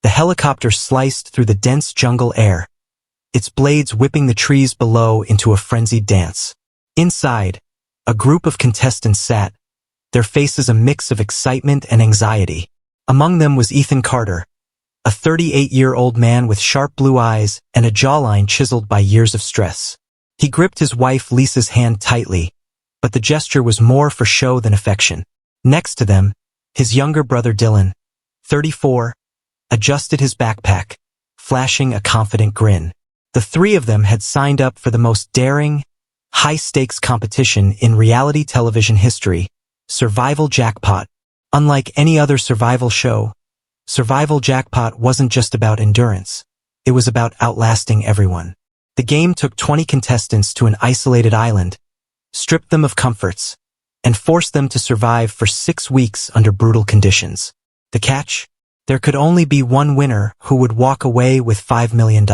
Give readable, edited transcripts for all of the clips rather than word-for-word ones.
The helicopter sliced through the dense jungle air, its blades whipping the trees below into a frenzied dance. Inside, a group of contestants sat, their faces a mix of excitement and anxiety. Among them was Ethan Carter, a 38-year-old man with sharp blue eyes and a jawline chiseled by years of stress. He gripped his wife Lisa's hand tightly, but the gesture was more for show than affection. Next to them, his younger brother Dylan, 34, adjusted his backpack, flashing a confident grin. The three of them had signed up for the most daring, high-stakes competition in reality television history, Survival Jackpot. Unlike any other survival show, Survival Jackpot wasn't just about endurance. It was about outlasting everyone. The game took 20 contestants to an isolated island, stripped them of comforts, and forced them to survive for 6 weeks under brutal conditions. The catch? There could only be one winner who would walk away with $5 million.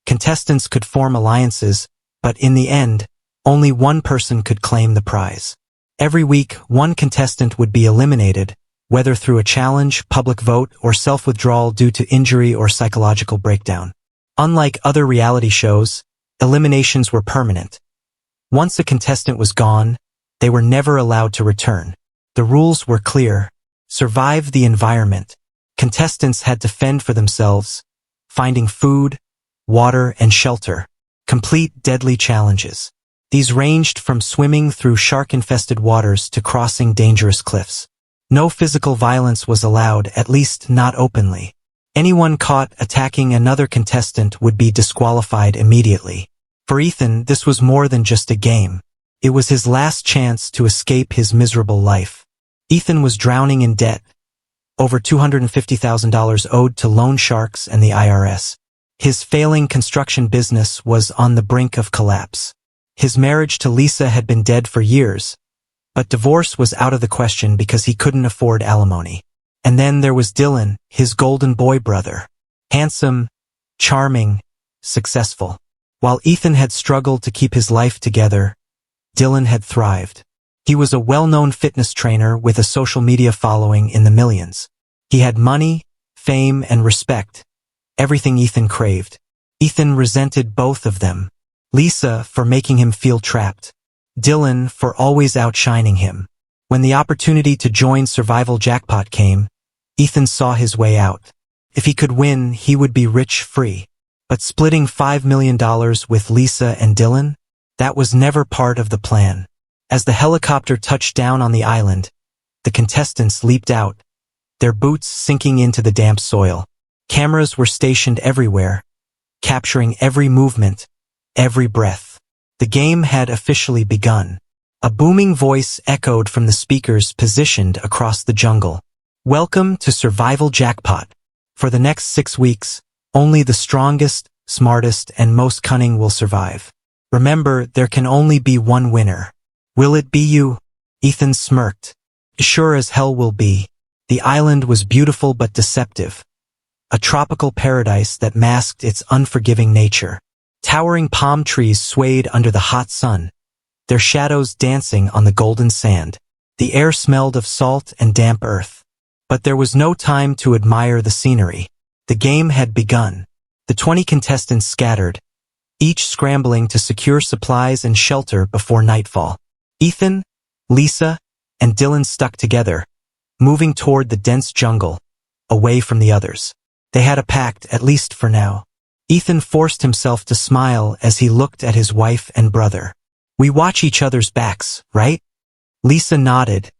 Contestants could form alliances, but in the end, only one person could claim the prize. Every week, one contestant would be eliminated, whether through a challenge, public vote, or self-withdrawal due to injury or psychological breakdown. Unlike other reality shows, eliminations were permanent. Once a contestant was gone, they were never allowed to return. The rules were clear. Survive the environment. Contestants had to fend for themselves, finding food, water, and shelter. Complete deadly challenges. These ranged from swimming through shark-infested waters to crossing dangerous cliffs. No physical violence was allowed, at least not openly. Anyone caught attacking another contestant would be disqualified immediately. For Ethan, this was more than just a game. It was his last chance to escape his miserable life. Ethan was drowning in debt, over $250,000 owed to loan sharks and the IRS. His failing construction business was on the brink of collapse. His marriage to Lisa had been dead for years, but divorce was out of the question because he couldn't afford alimony. And then there was Dylan, his golden boy brother. Handsome, charming, successful. While Ethan had struggled to keep his life together, Dylan had thrived. He was a well-known fitness trainer with a social media following in the millions. He had money, fame, and respect, everything Ethan craved. Ethan resented both of them. Lisa for making him feel trapped. Dylan for always outshining him. When the opportunity to join Survival Jackpot came, Ethan saw his way out. If he could win, he would be rich-free. But splitting $5 million with Lisa and Dylan? That was never part of the plan. As the helicopter touched down on the island, the contestants leaped out, their boots sinking into the damp soil. Cameras were stationed everywhere, capturing every movement, every breath. The game had officially begun. A booming voice echoed from the speakers positioned across the jungle. Welcome to Survival Jackpot. For the next 6 weeks, only the strongest, smartest, and most cunning will survive. Remember, there can only be one winner. Will it be you? Ethan smirked. Sure as hell will be. The island was beautiful but deceptive. A tropical paradise that masked its unforgiving nature. Towering palm trees swayed under the hot sun, their shadows dancing on the golden sand. The air smelled of salt and damp earth. But there was no time to admire the scenery. The game had begun. The 20 contestants scattered, each scrambling to secure supplies and shelter before nightfall. Ethan, Lisa, and Dylan stuck together, moving toward the dense jungle, away from the others. They had a pact, at least for now. Ethan forced himself to smile as he looked at his wife and brother. We watch each other's backs, right? Lisa nodded,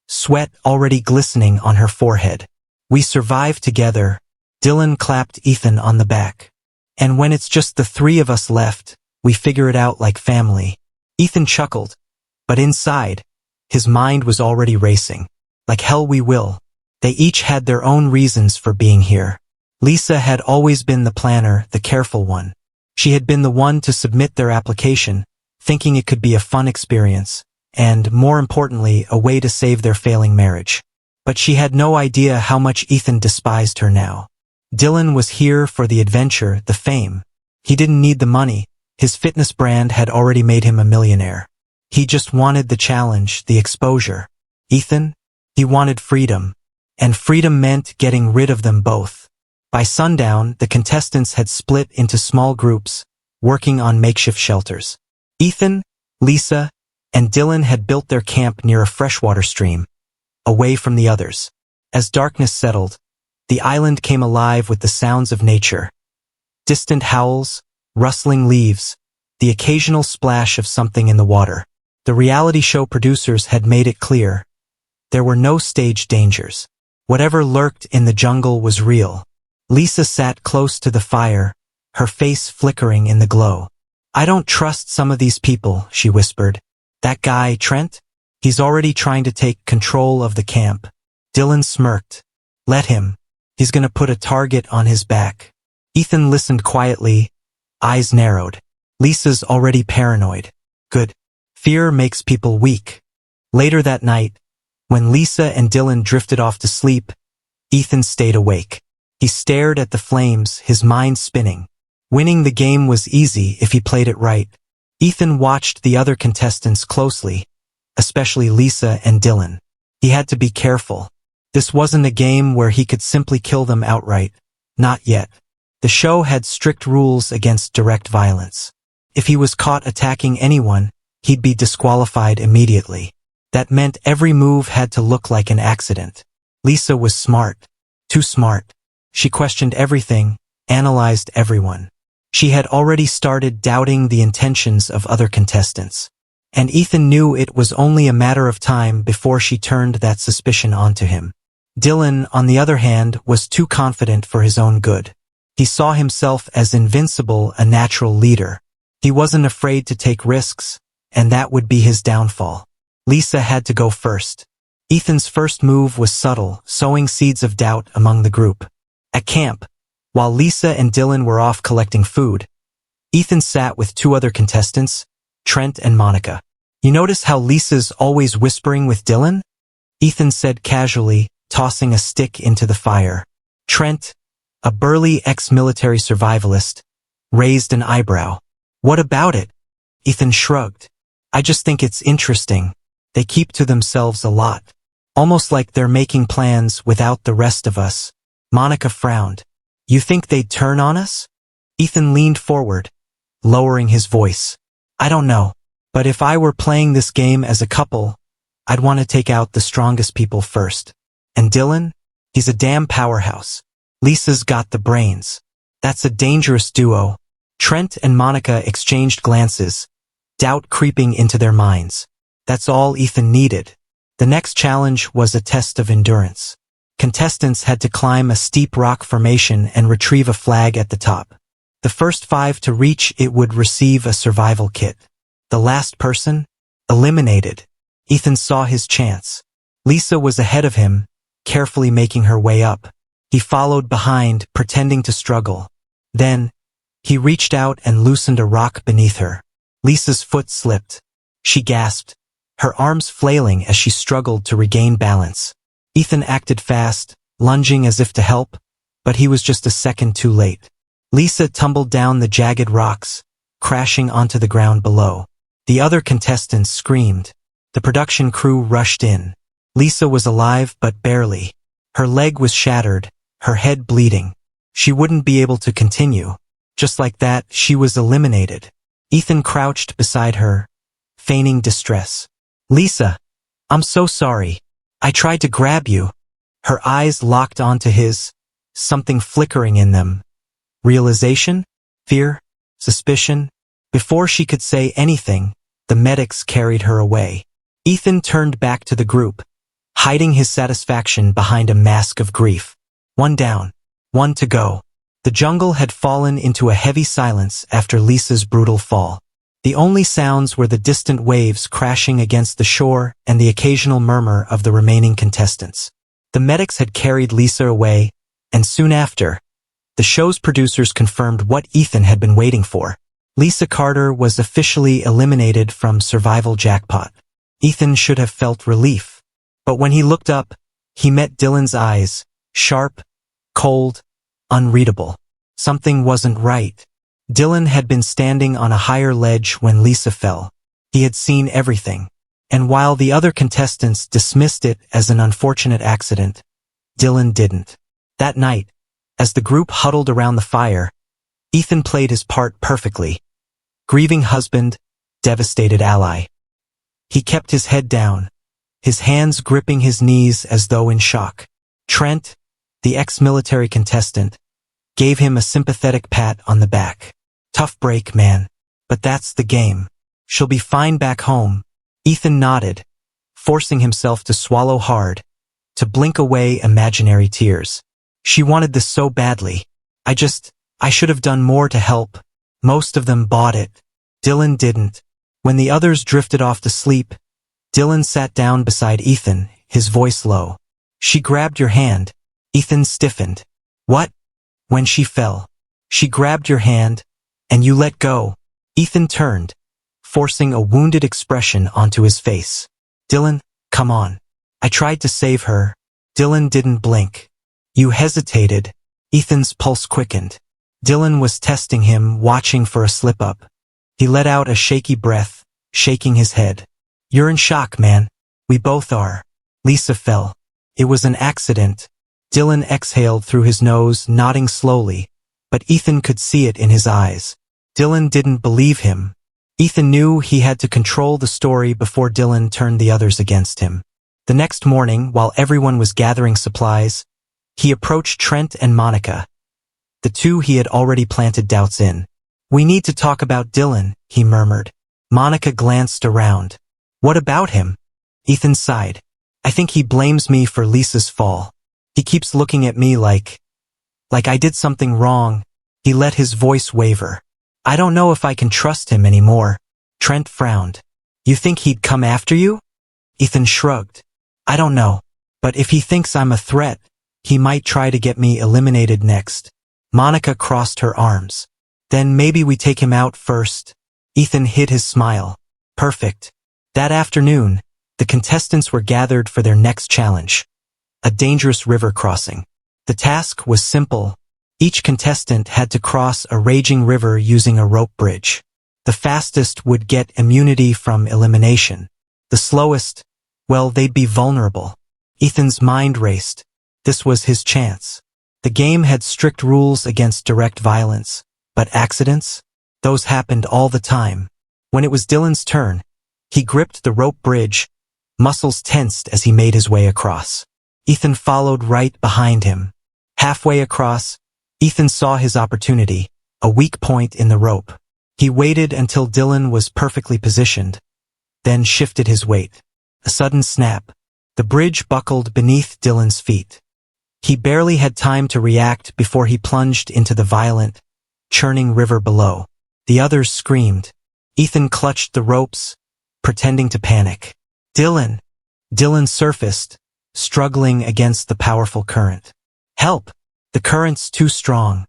sweat already glistening on her forehead. We survive together. Dylan clapped Ethan on the back. And when it's just the three of us left, we figure it out like family. Ethan chuckled, but inside, his mind was already racing. Like hell we will. They each had their own reasons for being here. Lisa had always been the planner, the careful one. She had been the one to submit their application, thinking it could be a fun experience, and, more importantly, a way to save their failing marriage. But she had no idea how much Ethan despised her now. Dylan was here for the adventure, the fame. He didn't need the money. His fitness brand had already made him a millionaire. He just wanted the challenge, the exposure. Ethan? He wanted freedom. And freedom meant getting rid of them both. By sundown, the contestants had split into small groups, working on makeshift shelters. Ethan, Lisa, and Dylan had built their camp near a freshwater stream, away from the others. As darkness settled, the island came alive with the sounds of nature. Distant howls, rustling leaves, the occasional splash of something in the water. The reality show producers had made it clear. There were no staged dangers. Whatever lurked in the jungle was real. Lisa sat close to the fire, her face flickering in the glow. "I don't trust some of these people," she whispered. "That guy, Trent? He's already trying to take control of the camp." Dylan smirked. "Let him. He's gonna put a target on his back." Ethan listened quietly, eyes narrowed. "Lisa's already paranoid. Good. Fear makes people weak." Later that night, when Lisa and Dylan drifted off to sleep, Ethan stayed awake. He stared at the flames, his mind spinning. Winning the game was easy if he played it right. Ethan watched the other contestants closely, especially Lisa and Dylan. He had to be careful. This wasn't a game where he could simply kill them outright. Not yet. The show had strict rules against direct violence. If he was caught attacking anyone, he'd be disqualified immediately. That meant every move had to look like an accident. Lisa was smart. Too smart. She questioned everything, analyzed everyone. She had already started doubting the intentions of other contestants. And Ethan knew it was only a matter of time before she turned that suspicion onto him. Dylan, on the other hand, was too confident for his own good. He saw himself as invincible, a natural leader. He wasn't afraid to take risks, and that would be his downfall. Lisa had to go first. Ethan's first move was subtle, sowing seeds of doubt among the group. At camp, while Lisa and Dylan were off collecting food, Ethan sat with two other contestants, Trent and Monica. "You notice how Lisa's always whispering with Dylan?" Ethan said casually, tossing a stick into the fire. Trent, a burly ex-military survivalist, raised an eyebrow. "What about it?" Ethan shrugged. "I just think it's interesting. They keep to themselves a lot. Almost like they're making plans without the rest of us." Monica frowned. "You think they'd turn on us?" Ethan leaned forward, lowering his voice. "I don't know. But if I were playing this game as a couple, I'd want to take out the strongest people first. And Dylan? He's a damn powerhouse. Lisa's got the brains. That's a dangerous duo." Trent and Monica exchanged glances, doubt creeping into their minds. That's all Ethan needed. The next challenge was a test of endurance. Contestants had to climb a steep rock formation and retrieve a flag at the top. The first 5 to reach it would receive a survival kit. The last person? Eliminated. Ethan saw his chance. Lisa was ahead of him, carefully making her way up. He followed behind, pretending to struggle. Then, he reached out and loosened a rock beneath her. Lisa's foot slipped. She gasped, her arms flailing as she struggled to regain balance. Ethan acted fast, lunging as if to help, but he was just a second too late. Lisa tumbled down the jagged rocks, crashing onto the ground below. The other contestants screamed. The production crew rushed in. Lisa was alive, but barely. Her leg was shattered, her head bleeding. She wouldn't be able to continue. Just like that, she was eliminated. Ethan crouched beside her, feigning distress. "Lisa, I'm so sorry. I tried to grab you." Her eyes locked onto his, something flickering in them. Realization? Fear? Suspicion? Before she could say anything, the medics carried her away. Ethan turned back to the group, hiding his satisfaction behind a mask of grief. One down, one to go. The jungle had fallen into a heavy silence after Lisa's brutal fall. The only sounds were the distant waves crashing against the shore and the occasional murmur of the remaining contestants. The medics had carried Lisa away, and soon after, the show's producers confirmed what Ethan had been waiting for. Lisa Carter was officially eliminated from Survival Jackpot. Ethan should have felt relief. But when he looked up, he met Dylan's eyes, sharp, cold, unreadable. Something wasn't right. Dylan had been standing on a higher ledge when Lisa fell. He had seen everything. And while the other contestants dismissed it as an unfortunate accident, Dylan didn't. That night, As the group huddled around the fire, Ethan played his part perfectly. Grieving husband, devastated ally. He kept his head down, his hands gripping his knees as though in shock. Trent, the ex-military contestant, gave him a sympathetic pat on the back. Tough break, man. But that's the game. She'll be fine back home. Ethan nodded, forcing himself to swallow hard, to blink away imaginary tears. She wanted this so badly. I should have done more to help. Most of them bought it. Dylan didn't. When the others drifted off to sleep, Dylan sat down beside Ethan, his voice low. She grabbed your hand. Ethan stiffened. What? When she fell. She grabbed your hand, and you let go. Ethan turned, forcing a wounded expression onto his face. Dylan, come on. I tried to save her. Dylan didn't blink. You hesitated. Ethan's pulse quickened. Dylan was testing him, watching for a slip-up. He let out a shaky breath, shaking his head. You're in shock, man. We both are. Lisa fell. It was an accident. Dylan exhaled through his nose, nodding slowly, but Ethan could see it in his eyes. Dylan didn't believe him. Ethan knew he had to control the story before Dylan turned the others against him. The next morning, while everyone was gathering supplies, he approached Trent and Monica, the two he had already planted doubts in. We need to talk about Dylan, he murmured. Monica glanced around. What about him? Ethan sighed. I think he blames me for Lisa's fall. He keeps looking at me like I did something wrong. He let his voice waver. I don't know if I can trust him anymore. Trent frowned. You think he'd come after you? Ethan shrugged. I don't know. But if he thinks I'm a threat, he might try to get me eliminated next. Monica crossed her arms. Then maybe we take him out first. Ethan hid his smile. Perfect. That afternoon, the contestants were gathered for their next challenge. A dangerous river crossing. The task was simple. Each contestant had to cross a raging river using a rope bridge. The fastest would get immunity from elimination. The slowest, well, they'd be vulnerable. Ethan's mind raced. This was his chance. The game had strict rules against direct violence, but accidents? Those happened all the time. When it was Dylan's turn, he gripped the rope bridge, muscles tensed as he made his way across. Ethan followed right behind him. Halfway across, Ethan saw his opportunity, a weak point in the rope. He waited until Dylan was perfectly positioned, then shifted his weight. A sudden snap. The bridge buckled beneath Dylan's feet. He barely had time to react before he plunged into the violent, churning river below. The others screamed. Ethan clutched the ropes, pretending to panic. Dylan! Dylan surfaced, struggling against the powerful current. Help! The current's too strong.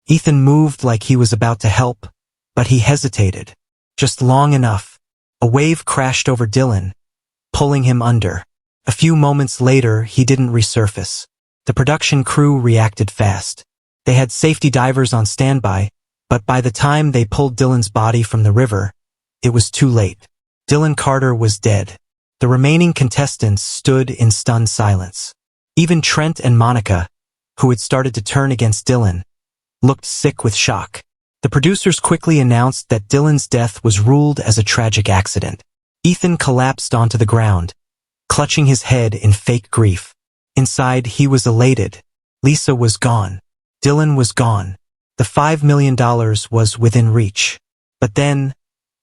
Ethan moved like he was about to help, but he hesitated. Just long enough. A wave crashed over Dylan, pulling him under. A few moments later, he didn't resurface. The production crew reacted fast. They had safety divers on standby, but by the time they pulled Dylan's body from the river, it was too late. Dylan Carter was dead. The remaining contestants stood in stunned silence. Even Trent and Monica, who had started to turn against Dylan, looked sick with shock. The producers quickly announced that Dylan's death was ruled as a tragic accident. Ethan collapsed onto the ground, clutching his head in fake grief. Inside, he was elated. Lisa was gone. Dylan was gone. The $5 million was within reach. But then,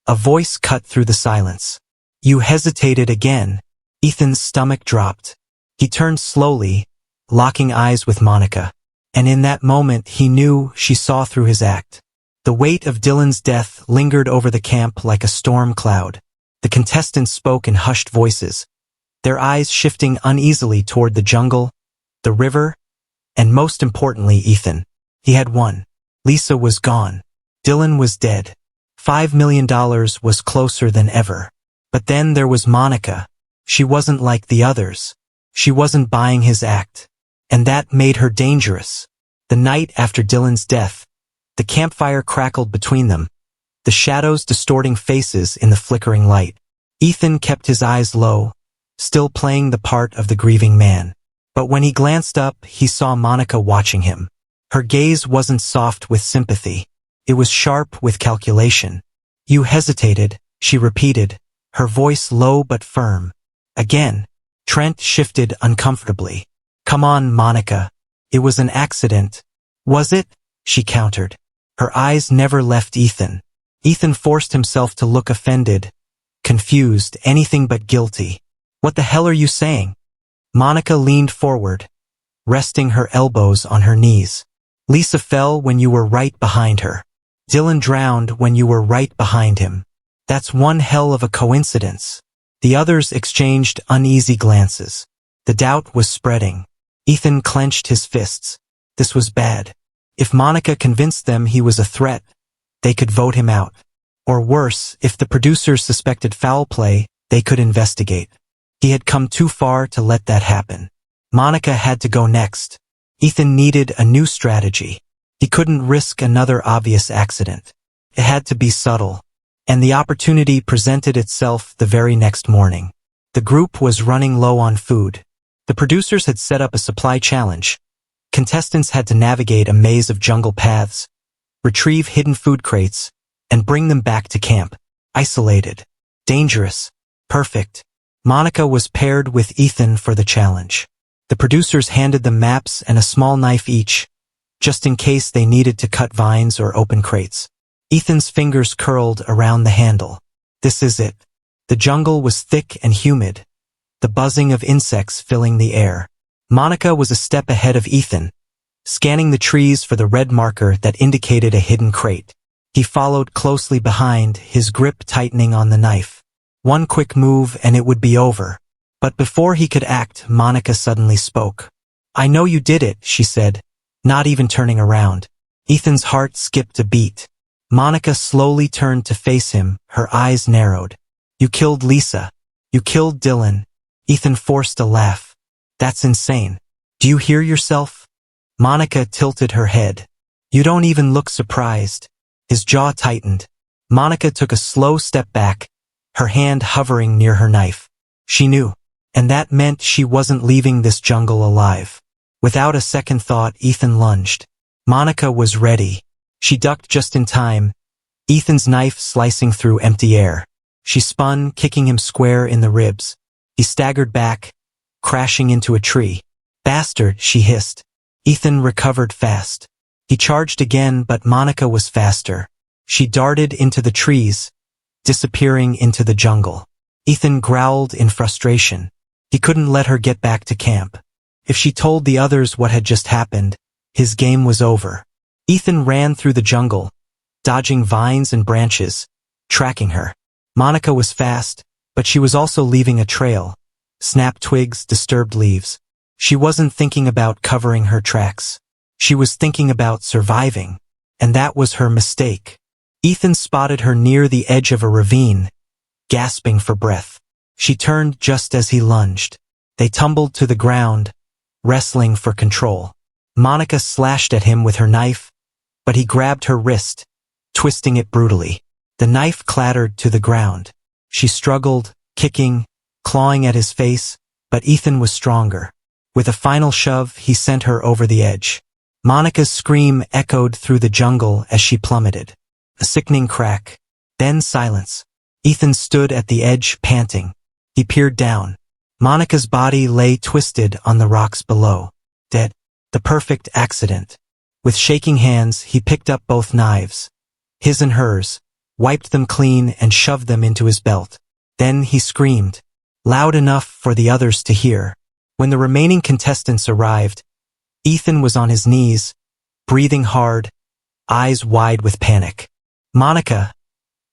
a voice cut through the silence. You hesitated again. Ethan's stomach dropped. He turned slowly, locking eyes with Monica. And in that moment, he knew she saw through his act. The weight of Dylan's death lingered over the camp like a storm cloud. The contestants spoke in hushed voices, their eyes shifting uneasily toward the jungle, the river, and most importantly, Ethan. He had won. Lisa was gone. Dylan was dead. $5 million was closer than ever. But then there was Monica. She wasn't like the others. She wasn't buying his act. And that made her dangerous. The night after Dylan's death, the campfire crackled between them, the shadows distorting faces in the flickering light. Ethan kept his eyes low, still playing the part of the grieving man. But when he glanced up, he saw Monica watching him. Her gaze wasn't soft with sympathy. It was sharp with calculation. You hesitated, she repeated, her voice low but firm. Again, Trent shifted uncomfortably. Come on, Monica. It was an accident. Was it? She countered. Her eyes never left Ethan. Ethan forced himself to look offended, confused, anything but guilty. What the hell are you saying? Monica leaned forward, resting her elbows on her knees. Lisa fell when you were right behind her. Dylan drowned when you were right behind him. That's one hell of a coincidence. The others exchanged uneasy glances. The doubt was spreading. Ethan clenched his fists. This was bad. If Monica convinced them he was a threat, they could vote him out. Or worse, if the producers suspected foul play, they could investigate. He had come too far to let that happen. Monica had to go next. Ethan needed a new strategy. He couldn't risk another obvious accident. It had to be subtle. And the opportunity presented itself the very next morning. The group was running low on food. The producers had set up a supply challenge. Contestants had to navigate a maze of jungle paths, retrieve hidden food crates, and bring them back to camp. Isolated. Dangerous. Perfect. Monica was paired with Ethan for the challenge. The producers handed them maps and a small knife each, just in case they needed to cut vines or open crates. Ethan's fingers curled around the handle. This is it. The jungle was thick and humid, the buzzing of insects filling the air. Monica was a step ahead of Ethan, scanning the trees for the red marker that indicated a hidden crate. He followed closely behind, his grip tightening on the knife. One quick move and it would be over. But before he could act, Monica suddenly spoke. I know you did it, she said, not even turning around. Ethan's heart skipped a beat. Monica slowly turned to face him, her eyes narrowed. You killed Lisa. You killed Dylan. Ethan forced a laugh. That's insane. Do you hear yourself? Monica tilted her head. You don't even look surprised. His jaw tightened. Monica took a slow step back, her hand hovering near her knife. She knew. And that meant she wasn't leaving this jungle alive. Without a second thought, Ethan lunged. Monica was ready. She ducked just in time, Ethan's knife slicing through empty air. She spun, kicking him square in the ribs. He staggered back, crashing into a tree. Bastard, she hissed. Ethan recovered fast. He charged again, but Monica was faster. She darted into the trees, disappearing into the jungle. Ethan growled in frustration. He couldn't let her get back to camp. If she told the others what had just happened, his game was over. Ethan ran through the jungle, dodging vines and branches, tracking her. Monica was fast, but she was also leaving a trail. Snapped twigs, disturbed leaves. She wasn't thinking about covering her tracks. She was thinking about surviving. And that was her mistake. Ethan spotted her near the edge of a ravine, gasping for breath. She turned just as he lunged. They tumbled to the ground, wrestling for control. Monica slashed at him with her knife, but he grabbed her wrist, twisting it brutally. The knife clattered to the ground. She struggled, kicking, clawing at his face, but Ethan was stronger. With a final shove, he sent her over the edge. Monica's scream echoed through the jungle as she plummeted. A sickening crack, then silence. Ethan stood at the edge, panting. He peered down. Monica's body lay twisted on the rocks below. Dead. The perfect accident. With shaking hands, he picked up both knives, his and hers, wiped them clean and shoved them into his belt. Then he screamed, loud enough for the others to hear. When the remaining contestants arrived, Ethan was on his knees, breathing hard, eyes wide with panic. Monica.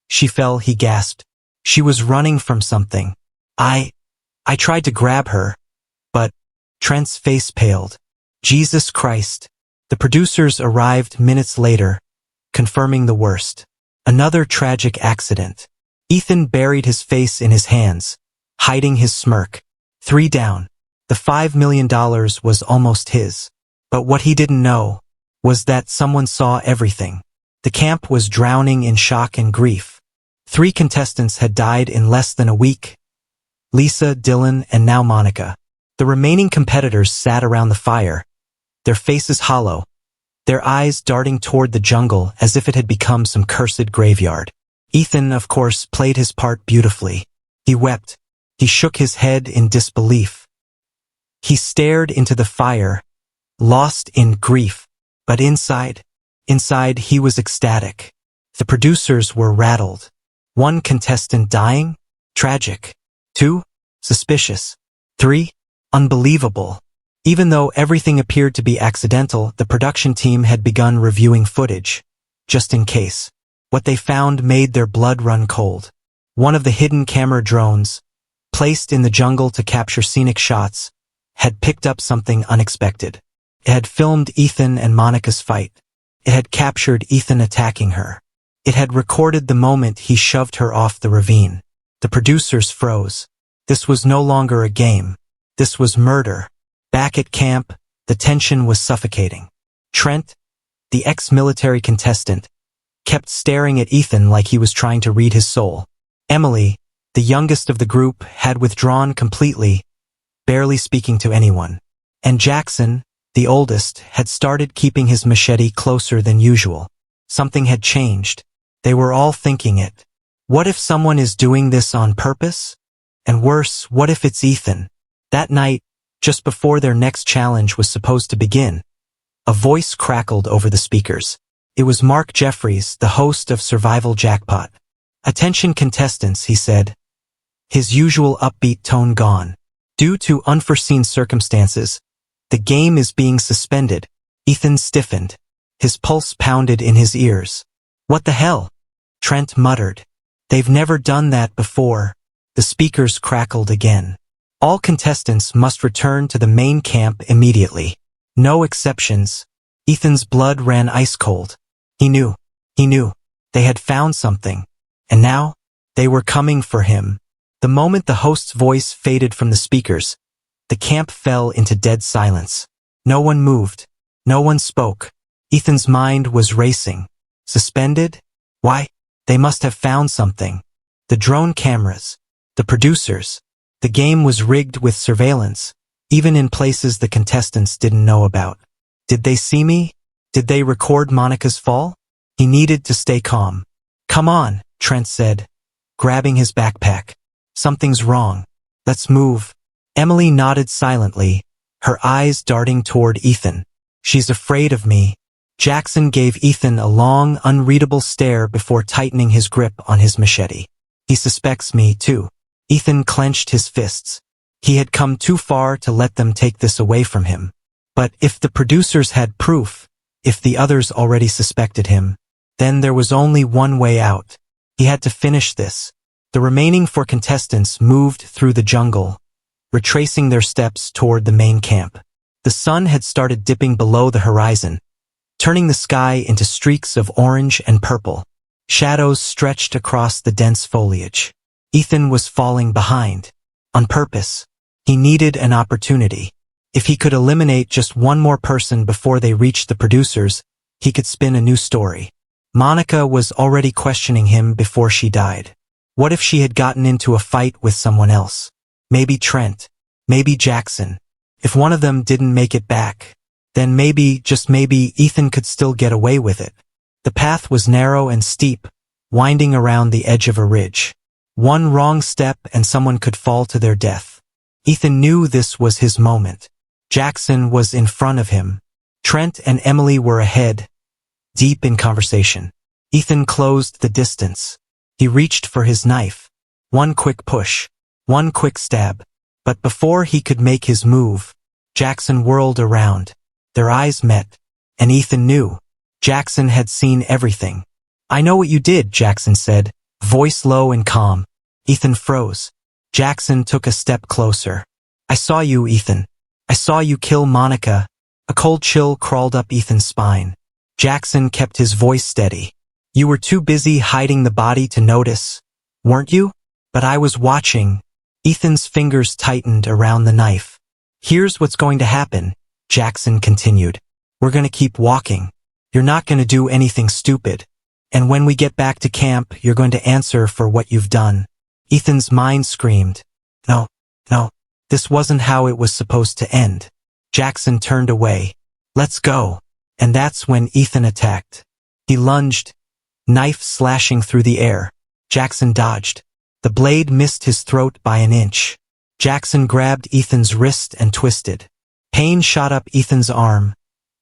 She fell, he gasped. She was running from something. I tried to grab her, but Trent's face paled. Jesus Christ. The producers arrived minutes later, confirming the worst. Another tragic accident. Ethan buried his face in his hands, hiding his smirk. 3 down. The $5 million was almost his. But what he didn't know was that someone saw everything. The camp was drowning in shock and grief. 3 contestants had died in less than a week. Lisa, Dylan, and now Monica. The remaining competitors sat around the fire, their faces hollow, their eyes darting toward the jungle as if it had become some cursed graveyard. Ethan, of course, played his part beautifully. He wept. He shook his head in disbelief. He stared into the fire, lost in grief. But inside he was ecstatic. The producers were rattled. 1 contestant dying? Tragic. 2? Suspicious. 3? Unbelievable. Even though everything appeared to be accidental, the production team had begun reviewing footage, just in case. What they found made their blood run cold. One of the hidden camera drones, placed in the jungle to capture scenic shots, had picked up something unexpected. It had filmed Ethan and Monica's fight. It had captured Ethan attacking her. It had recorded the moment he shoved her off the ravine. The producers froze. This was no longer a game. This was murder. Back at camp, the tension was suffocating. Trent, the ex-military contestant, kept staring at Ethan like he was trying to read his soul. Emily, the youngest of the group, had withdrawn completely, barely speaking to anyone. And Jackson, the oldest, had started keeping his machete closer than usual. Something had changed. They were all thinking it. What if someone is doing this on purpose? And worse, what if it's Ethan? That night, just before their next challenge was supposed to begin, a voice crackled over the speakers. It was Mark Jeffries, the host of Survival Jackpot. "Attention contestants," he said, his usual upbeat tone gone. "Due to unforeseen circumstances, the game is being suspended." Ethan stiffened. His pulse pounded in his ears. "What the hell?" Trent muttered. "They've never done that before." The speakers crackled again. "All contestants must return to the main camp immediately. No exceptions." Ethan's blood ran ice cold. He knew. They had found something. And now, they were coming for him. The moment the host's voice faded from the speakers, the camp fell into dead silence. No one moved. No one spoke. Ethan's mind was racing. Suspended? Why? They must have found something. The drone cameras. The producers. The game was rigged with surveillance, even in places the contestants didn't know about. Did they see me? Did they record Monica's fall? He needed to stay calm. "Come on," Trent said, grabbing his backpack. "Something's wrong. Let's move." Emily nodded silently, her eyes darting toward Ethan. "She's afraid of me." Jackson gave Ethan a long, unreadable stare before tightening his grip on his machete. "He suspects me, too." Ethan clenched his fists. He had come too far to let them take this away from him. But if the producers had proof, if the others already suspected him, then there was only one way out. He had to finish this. The remaining 4 contestants moved through the jungle, retracing their steps toward the main camp. The sun had started dipping below the horizon, turning the sky into streaks of orange and purple. Shadows stretched across the dense foliage. Ethan was falling behind. On purpose. He needed an opportunity. If he could eliminate just one more person before they reached the producers, he could spin a new story. Monica was already questioning him before she died. What if she had gotten into a fight with someone else? Maybe Trent. Maybe Jackson. If one of them didn't make it back, then maybe, just maybe, Ethan could still get away with it. The path was narrow and steep, winding around the edge of a ridge. One wrong step and someone could fall to their death. Ethan knew this was his moment. Jackson was in front of him. Trent and Emily were ahead, deep in conversation. Ethan closed the distance. He reached for his knife. One quick push. One quick stab. But before he could make his move, Jackson whirled around. Their eyes met, and Ethan knew. Jackson had seen everything. "I know what you did," Jackson said, voice low and calm. Ethan froze. Jackson took a step closer. "I saw you, Ethan. I saw you kill Monica." A cold chill crawled up Ethan's spine. Jackson kept his voice steady. "You were too busy hiding the body to notice, weren't you? But I was watching." Ethan's fingers tightened around the knife. "Here's what's going to happen," Jackson continued. "We're going to keep walking. You're not going to do anything stupid. And when we get back to camp, you're going to answer for what you've done." Ethan's mind screamed, No, this wasn't how it was supposed to end." Jackson turned away. "Let's go." And that's when Ethan attacked. He lunged, knife slashing through the air. Jackson dodged. The blade missed his throat by an inch. Jackson grabbed Ethan's wrist and twisted. Pain shot up Ethan's arm,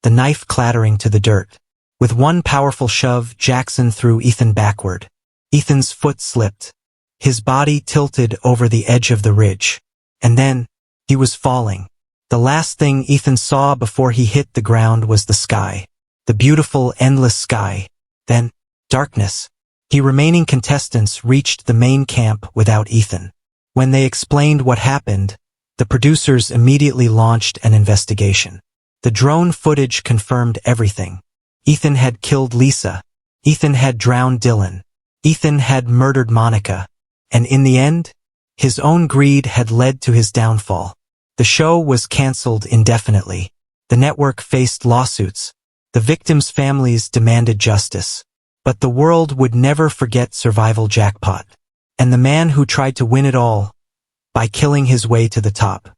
the knife clattering to the dirt. With one powerful shove, Jackson threw Ethan backward. Ethan's foot slipped. His body tilted over the edge of the ridge. And then, he was falling. The last thing Ethan saw before he hit the ground was the sky. The beautiful, endless sky. Then, darkness. The remaining contestants reached the main camp without Ethan. When they explained what happened, the producers immediately launched an investigation. The drone footage confirmed everything. Ethan had killed Lisa. Ethan had drowned Dylan. Ethan had murdered Monica. And in the end, his own greed had led to his downfall. The show was canceled indefinitely. The network faced lawsuits. The victims' families demanded justice. But the world would never forget Survival Jackpot. And the man who tried to win it all by killing his way to the top.